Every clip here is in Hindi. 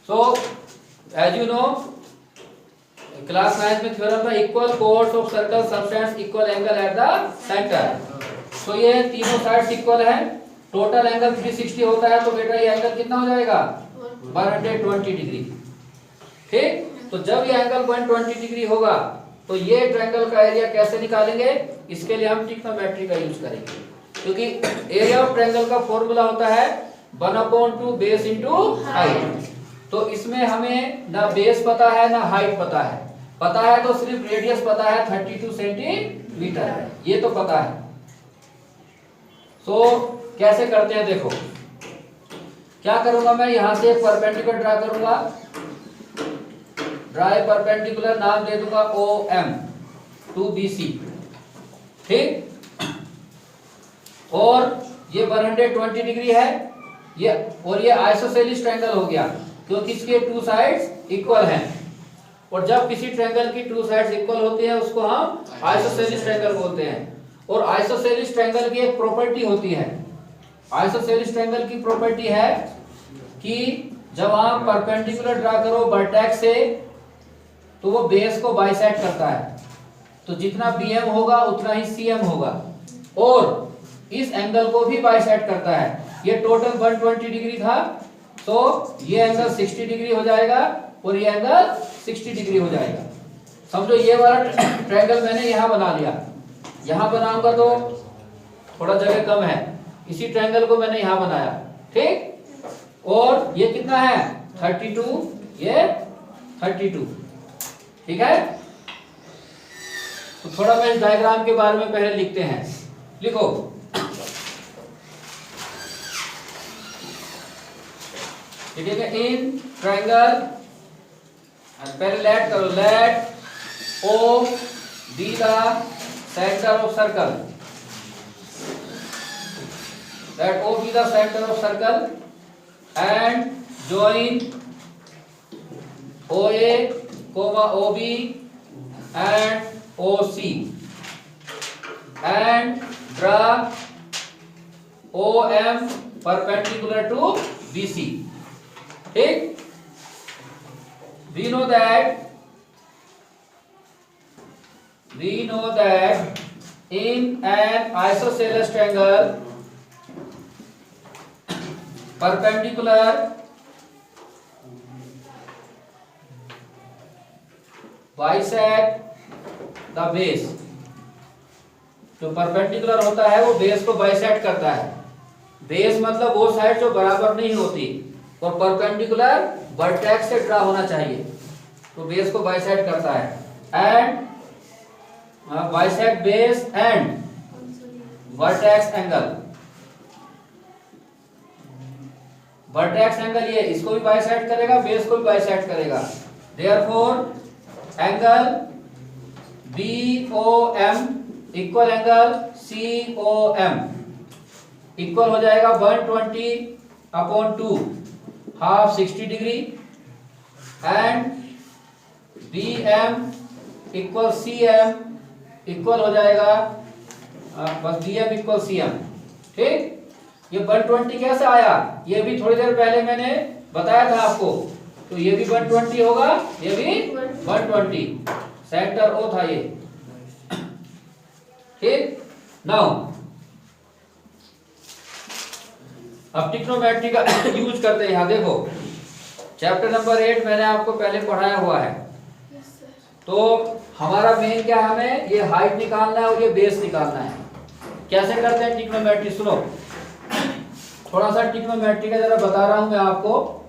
So as you know class 9 में थ्योरम था equal chords of circle subtends equal angle at the centre. So ये तीनों साइड्स इक्वल हैं, टोटल एंगल 360 होता है, तो बेटा ये एंगल कितना हो जाएगा 120 डिग्री। ठीक, तो जब ये एंगल 120 डिग्री होगा तो ये ट्रायंगल का एरिया कैसे निकालेंगे, इसके लिए हम ट्रिग्नोमेट्री का यूज करेंगे, क्योंकि एरिया ऑफ ट्रायंगल का फॉर्मूला होता है 1/2 बेस इंटू हाइट। तो इसमें हमें ना बेस पता है ना हाइट पता है तो सिर्फ रेडियस पता है 32 सेंटीमीटर, ये तो पता है। सो कैसे करते हैं देखो, क्या करूंगा मैं यहां से एक परपेंडिकुलर ड्रा करूंगा, ड्रा परपेंडिकुलर, नाम दे दूंगा OM टू BC। ठीक, और ये 120 डिग्री है ये, और ये आइसोसेलेस ट्रायंगल हो गया क्योंकि इसके टू साइड्स इक्वल हैं, और जब किसी ट्रायंगल की टू साइड्स इक्वल होती है उसको हम आइसोसेलेस ट्रायंगल बोलते हैं। और आइसोसेलेस ट्रायंगल की एक प्रॉपर्टी होती है, आइसोसेलेस ट्रायंगल की प्रॉपर्टी है कि जब आप परपेंडिकुलर ड्रा करो वर्टेक्स से तो वो बेस को बाइसेक्ट करता है, तो जितना BM होगा उतना ही CM होगा, और इस एंगल को भी बाइसेक्ट करता है। ये टोटल 120 डिग्री था, तो ये एंगल 60 डिग्री हो जाएगा और ये एंगल 60 डिग्री हो जाएगा। समझो ये वाला ट्रायंगल मैंने यहाँ बना लिया, यहाँ बनाऊंगा तो थोड़ा जगह कम है, इसी ट्रायंगल को मैंने यहाँ बनाया। ठीक, और ये कितना है 32, ये 32। ठीक है, तो थोड़ा मैं इस डायग्राम के बारे में पहले लिखते हैं, लिखो। ठीक है, इन ट्रायंगल पहले लेट करो, late O be the center of circle, let O be the center of circle and join OA, OB and OC and draw OM perpendicular to BC. ठीक, we know that in an isosceles triangle perpendicular bisect the base, जो परपेंडिकुलर होता है वो बेस को बाइसेक्ट करता है। बेस मतलब वो साइड जो बराबर नहीं होती, और परपेंडिकुलर वर्टेक्स से ड्रा होना चाहिए, तो बेस को बाइसेक्ट करता है। And bisect base and vertex angle, vertex angle ये इसको भी बाइसेक्ट करेगा, बेस को भी बाइसेक्ट करेगा। Therefore angle BOM equal angle COM equal हो जाएगा 120/2 half 60 degree, and BM equal CM equal हो जाएगा बस BM इक्वल CM। ठीक, ये 120 कैसे आया, ये भी थोड़ी देर पहले मैंने बताया था आपको, तो ये भी 120 होगा, ये भी 120, सेंटर O था ये। ठीक, नाउ अब ट्रिग्नोमेट्री का यूज करते हैं। यहाँ देखो चैप्टर नंबर 8 मैंने आपको पहले पढ़ाया हुआ है, तो हमारा मेन क्या है, हमें ये हाइट निकालना है और ये बेस निकालना है। कैसे करते हैं ट्रिग्नोमेट्री, सुनो थोड़ा सा ट्रिग्नोमेट्री का जरा बता रहा हूं मैं आपको।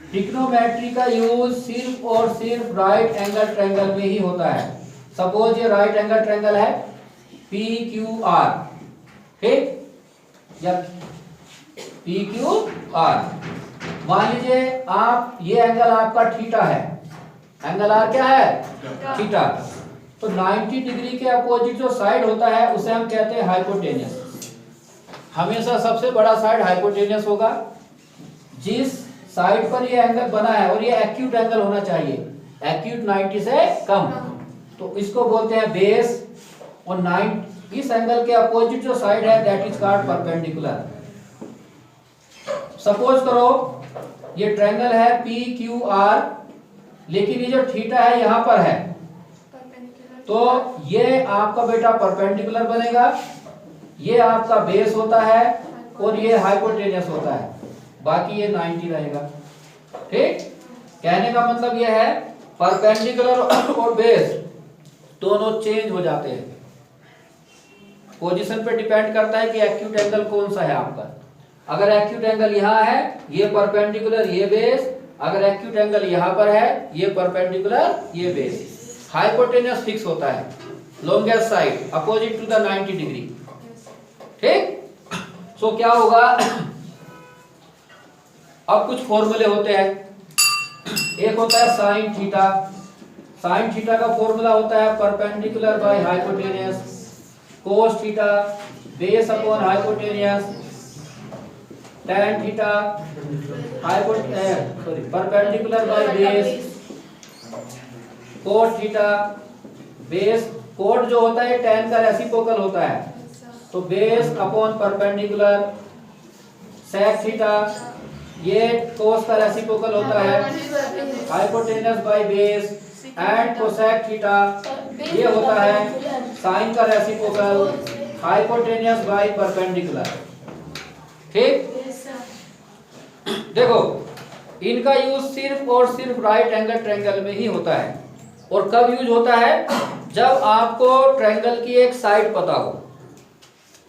ट्रिग्नोमेट्री का यूज सिर्फ और सिर्फ राइट एंगल ट्रायंगल में ही होता है। सपोज ये राइट एंगल ट्रायंगल है PQR, ठीक, या PQR, मान लीजिए आप ये एंगल आपका थीटा है, एंगल R क्या है थीटा, तो 90 डिग्री के अपोजिट जो साइड होता है उसे हम कहते हैं हाइपोटेनियस। हमेशा सबसे बड़ा साइड हाइपोटेनियस होगा, जिस साइड पर ये एंगल बना है, और ये एक्यूट एंगल होना चाहिए, एक्यूट 90 से कम, तो इसको बोलते हैं बेस। और 90 इस एंगल के अपोजिट जो साइड है that is called perpendicular. Suppose करो ये ट्रायंगल है पी क्यू आर, लेकिन ये जो थीटा है यहां पर है, तो ये आपका बेटा परपेंडिकुलर बनेगा, ये आपका बेस होता है और ये हाइपोटेनियस होता है, बाकी ये 90 रहेगा। ठीक, कहने का मतलब ये है परपेंडिकुलर और बेस दोनों चेंज हो जाते हैं, पोजीशन पे डिपेंड करता है कि एक्यूट एंगल कौन सा है आपका। अगर एक्यूट एंगल यहाँ है, ये परपेंडिकुलर ये बेस, अगर एक्यूट एंगल यहाँ पर है, ये परपेंडिकुलर ये बेस। हाइपोटेनियस फिक्स होता है, longest side opposite to the 90 degree. ठीक, सो क्या होगा, अब कुछ फॉर्मूले होते हैं। एक होता है साइन थीटा, साइन थीटा का फॉर्मूला होता है perpendicular by hypotenuse, cos theta base upon hypotenuse, tan theta perpendicular by base, cot theta base, cot जो होता है tan का रेसिप्रोकल होता है, तो base upon perpendicular, sec theta ये कोस का रेसिप्रोकल होता है, hypotenuse by base, and cosec theta ये होता है साइन का रेसिप्रोकल, हाइपोटेनस बाय परपेंडिकुलर। ठीक, देखो इनका यूज सिर्फ और सिर्फ राइट एंगल ट्रायंगल में ही होता है। और कब यूज होता है, जब आपको ट्रायंगल की एक साइड पता हो,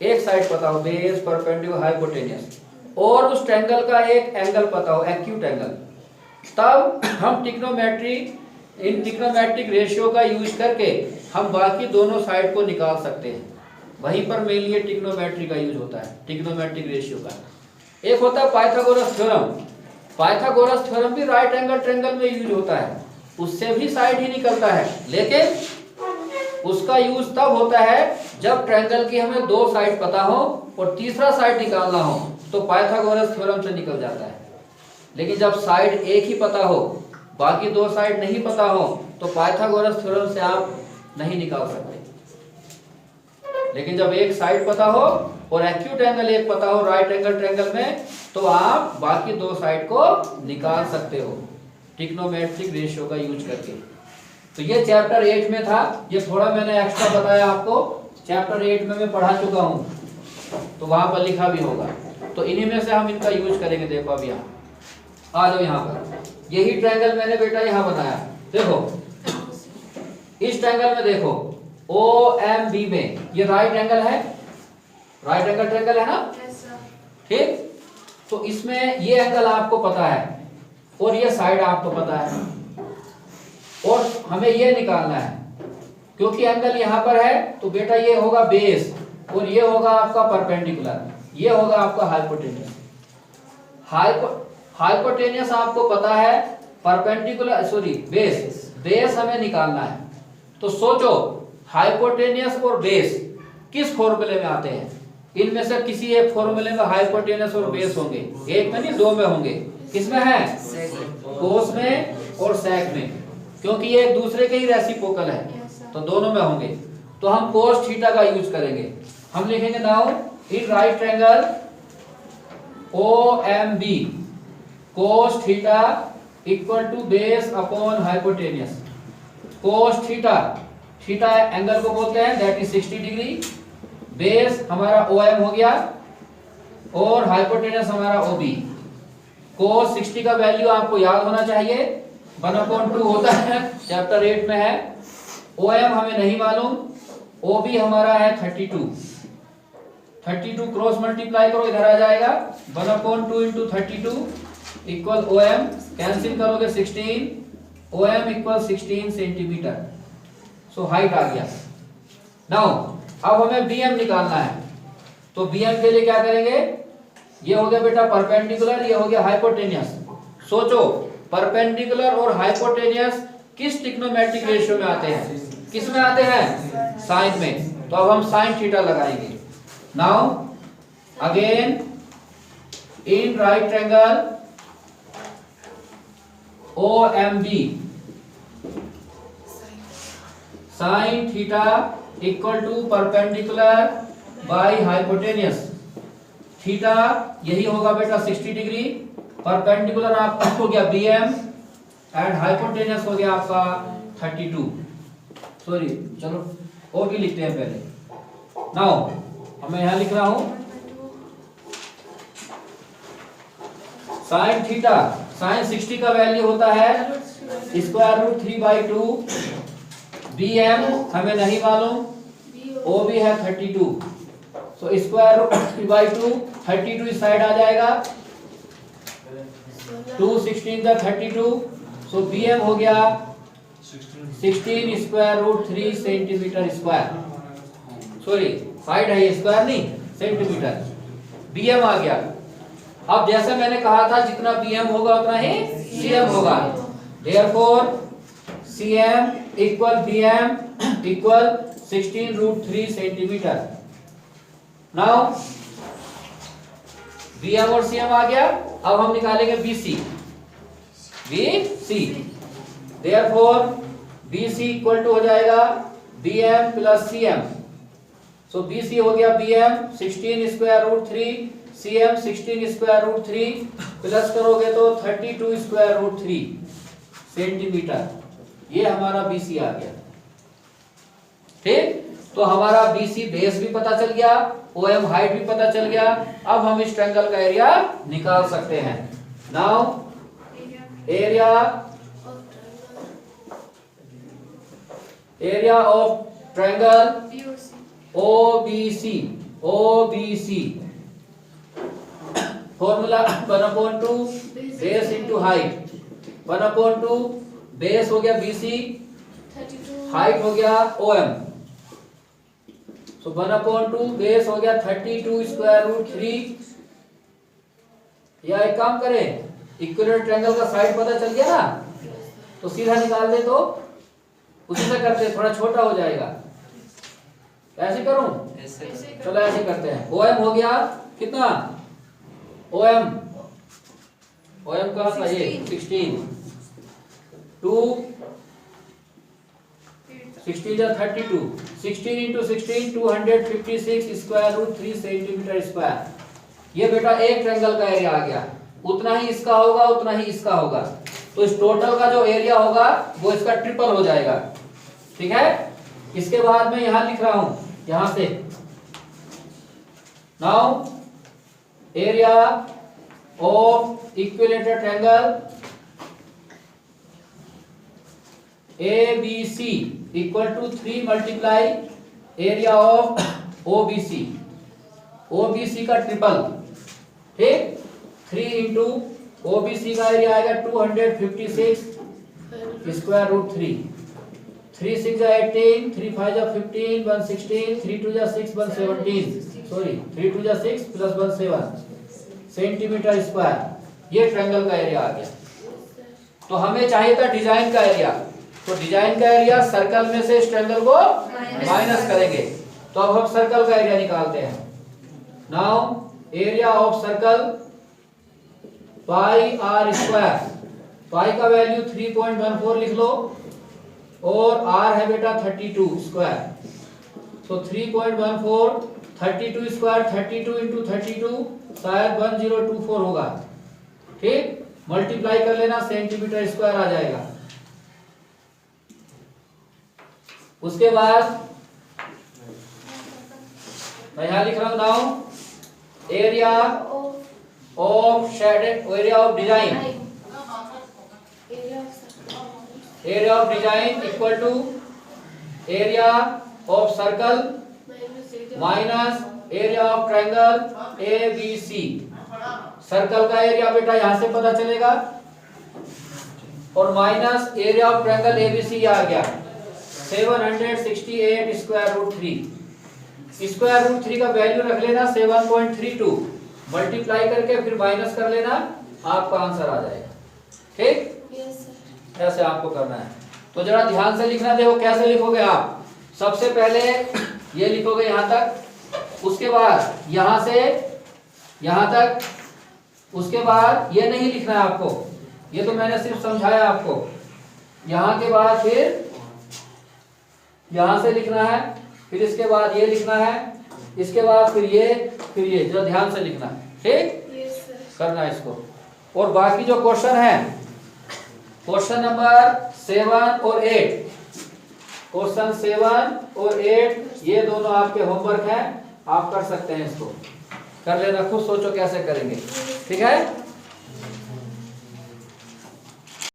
एक साइड पता हो बेस परपेंडिकुलर हाइपोटेनियस, और उस ट्रायंगल का एक एंगल पता हो एक्यूट एंगल, तब हम ट्रिग्नोमेट्रिक रेशियो का यूज करके हम बाकी दोनों साइड को निकाल सकते हैं। वहीं पर मेनली ट्रिग्नोमेट्री का यूज होता है, ट्रिग्नोमेट्रिक रेशियो का। एक होता है पाइथागोरस थ्योरम, पाइथागोरस थ्योरम भी राइट एंगल ट्रायंगल में यूज होता है, उससे भी साइड ही निकलता है, लेकिन उसका यूज तब होता है जब ट्रायंगल की हमें दो साइड पता हो और तीसरा साइड निकालना हो, तो पाइथागोरस थ्योरम से निकल जाता है। लेकिन जब साइड एक ही पता हो, बाकी दो साइड नहीं पता हो, तो पाइथागोरस थ्योरम से आप नहीं निकाल सकते। लेकिन जब एक साइड पता हो और एक्यूट एंगल एक पता हो राइट एंगल ट्रायंगल में, तो आप बाकी दो साइड को निकाल सकते हो ट्रिग्नोमेट्रिक रेशियो का यूज करके। तो ये चैप्टर 8 में था, ये थोड़ा मैंने एक्स्ट्रा बताया आपको, चैप्टर 8 में मैं पढ़ा चुका हूँ, तो वहां पर लिखा भी होगा। तो इन्हीं में से हम इनका यूज करेंगे। देखो अब यहाँ आ जाओ, यहाँ पर यही ट्रायंगल मैंने बेटा यहाँ बनाया, देखो इस ट्रायंगल में देखो OMB में ये राइट एंगल है, राइट एंगल ट्रायंगल है ना, ठीक। तो इसमें ये एंगल आपको पता है और ये साइड आपको पता है, और हमें ये निकालना है, क्योंकि एंगल यहाँ पर है, तो बेटा ये होगा बेस और ये होगा आपका परपेंडिकुलर, ये होगा आपका हाइपोटेनियस। हाइपोटेनियस आपको पता है, परपेंडिकुलर सॉरी बेस हमें निकालना है। तो सोचो हाइपोटेनियस और बेस किस फॉर्मूले में आते हैं, इनमें से किसी एक फॉर्मूले में हाइपोटेनियस और बेस होंगे, एक में नहीं दो में होंगे। किसमें है, कोस में और सेक में, क्योंकि ये एक दूसरे के ही रेसिप्रोकल है, तो दोनों में होंगे। तो हम कोस थीटा का यूज करेंगे, हम लिखेंगे now in right triangle OMB cos theta equal to base upon hypotenuse. Cos theta, theta angle को बोलते हैं, दैट इज 60 डिग्री, बेस हमारा OM हो गया और हाइपोटेनियस हमारा OB। कोस 60 का वैल्यू आपको याद होना चाहिए, 1/2 होता है, चैप्टर 8 में है। OM हमें नहीं मालूम, OB हमारा है 32 क्रॉस मल्टीप्लाई करो, इधर आ जाएगा 1/2 इंटू 32 इक्वल OM, कैंसिल करोगे 16, OM equal 16 centimetre. So height आ गया। नाउ अब हमें BM निकालना है, तो BM के लिए क्या करेंगे, ये हो गया बेटा परपेंडिकुलर, ये हो गया हाइपोटेनियस। सोचो परपेंडिकुलर और हाइपोटेनियस किस ट्रिग्नोमेट्रिक रेशियो में आते हैं, किस में आते हैं, साइन में। तो अब हम साइन थीटा लगाएंगे। Now again in right triangle OMB sine theta equal to perpendicular by hypotenuse. Theta यही होगा बेटा 60 डिग्री, परपेंडिकुलर आपका हो गया BM एंड हाइपोटेनस हो गया आपका 32। सॉरी चलो ओ भी लिखते हैं पहले। नाउ मैं यहां लिख रहा हूं साइन थीटा, साइन 60 का वैल्यू होता है स्क्वायर रूट 3/2। BM हमें नहीं मालूम, O भी है 32, सो स्क्वायर रूट 3/2, 32 इस साइड आ जाएगा, 2 16 का 32, सो BM हो गया 16 square root 3 centimetre square. Sorry side है ये, स्क्वायर नहीं सेंटीमीटर। BM आ गया। अब जैसे मैंने कहा था जितना BM होगा उतना ही CM होगा, therefore CM equal BM equal 16 root 3 centimetre. Now BM और CM आ गया। अब हम निकालेंगे BC। Therefore BC equal to हो जाएगा BM plus CM। So BC हो गया BM 16 square root 3, CM 16 square root 3 plus करोगे तो 32 स्क्वायर रूट 3 सेंटीमीटर। ये हमारा BC आ गया। ठीक, तो हमारा BC बेस भी पता चल गया, OM हाइट भी पता चल गया। अब हम इस ट्रायंगल का एरिया निकाल सकते हैं। Now area of triangle OBC formula 1/2 base into height. 1/2 base हो गया BC, हाइट हो गया OM, सो 1/2 बेस हो गया 32 स्क्वायर रूट 3। या एक काम करें, इक्विलेटरल ट्रायंगल का साइड पता चल गया ना, तो सीधा निकाल दे, तो उसी से करते, थोड़ा छोटा हो जाएगा। ऐसे करूं, चलो ऐसे करते हैं। OM हो गया कितना, OM कहाँ था ये 16, 2 16 या 32, 16 into 16 256 square root 3 centimetre square. ये बेटा एक ट्रायंगल का एरिया आ गया, उतना ही इसका होगा, उतना ही इसका होगा, तो इस टोटल का जो एरिया होगा वो इसका ट्रिपल हो जाएगा। ठीक है, इसके बाद मैं यहां लिख रहा हूं, यहां से now area of equilateral triangle ABC equal to 3 multiply area of OBC। OBC का ट्रिपल, ठीक, 3 इंटू OBC का एरिया आएगा 256 square root 3, 3 6 18, 3 5 15, 1 16, 3 2 6 1 17, sorry 3 2 6 plus 1 7 centimetre square. ये ट्रायंगल का एरिया आ गया। तो हमें चाहिए था डिजाइन का एरिया, तो डिजाइन का एरिया सर्कल में से इस ट्रायंगल को माइनस करेंगे। तो अब हम सर्कल का एरिया निकालते हैं। Now area of circle pi r square, pi का वैल्यू 3.14 लिख लो, और r है बेटा 32 स्क्वायर, सो 3.14 32 स्क्वायर, 32 इंटू 32 शायद 1024 होगा। ठीक, मल्टीप्लाई कर लेना, सेंटीमीटर स्क्वायर आ जाएगा। उसके बाद मैं यहां लिख रहा हूं now area of shade, area of design, area of design equal to area of circle minus area of triangle ABC। Circle का एरिया बेटा यहां से पता चलेगा, और minus area of triangle ABC आ गया 768 स्क्वायर रूट 3। स्क्वायर रूट 3 का वैल्यू रख लेना 7.32, मल्टीप्लाई करके फिर माइनस कर लेना, आपका आंसर आ जाएगा। ठीक, ऐसे आपको करना है। तो जरा ध्यान से लिखना, देखो कैसे लिखोगे आप। सबसे पहले ये लिखोगे यहां तक, उसके बाद यहां से यहां तक, उसके बाद ये नहीं लिखना है आपको, ये तो मैंने सिर्फ समझाया आपको। यहां के बाद फिर यहां से लिखना है, फिर इसके बाद ये लिखना है, इसके बाद फिर ये, फिर ये, जरा ध्यान से लिखना है। ठीक, करना है इसको। और बाकी जो क्वेश्चन है, क्वेश्चन नंबर 7 और 8, क्वेश्चन 7 और 8 ये दोनों आपके होमवर्क हैं, आप कर सकते हैं, इसको कर लेना, खुद सोचो कैसे करेंगे, ठीक है।